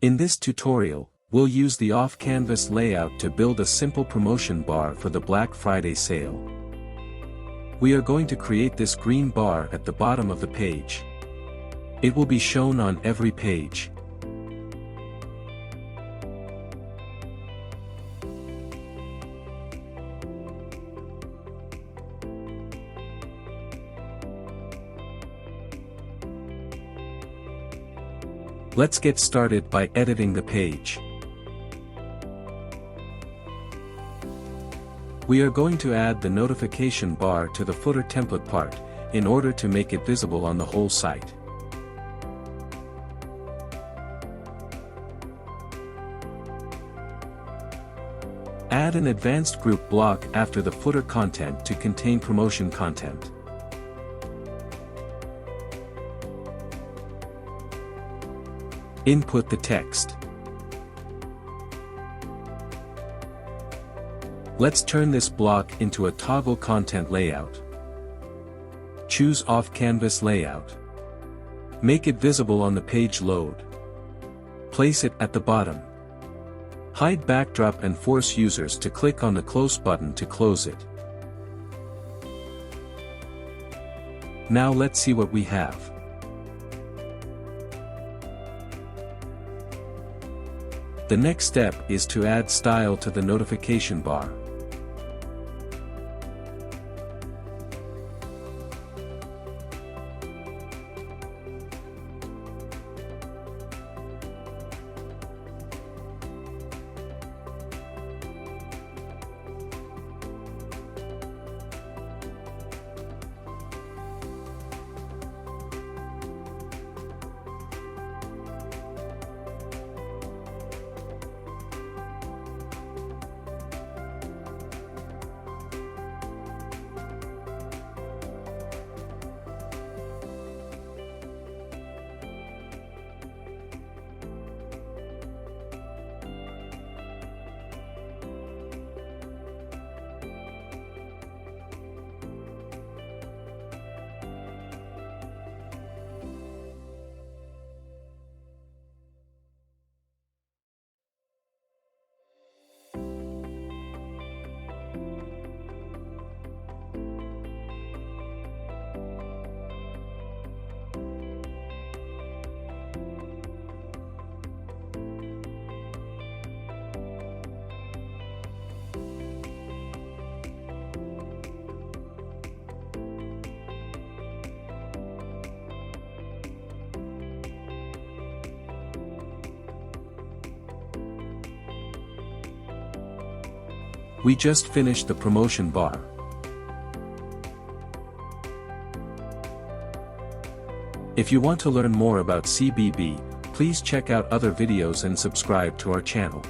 In this tutorial, we'll use the off-canvas layout to build a simple promotion bar for the Black Friday sale. We are going to create this green bar at the bottom of the page. It will be shown on every page. Let's get started by editing the page. We are going to add the notification bar to the footer template part, in order to make it visible on the whole site. Add an advanced group block after the footer content to contain promotion content. Input the text. Let's turn this block into a toggle content layout. Choose off-canvas layout. Make it visible on the page load. Place it at the bottom. Hide backdrop and force users to click on the close button to close it. Now let's see what we have. The next step is to add style to the notification bar. We just finished the promotion bar. If you want to learn more about CBB, please check out other videos and subscribe to our channel.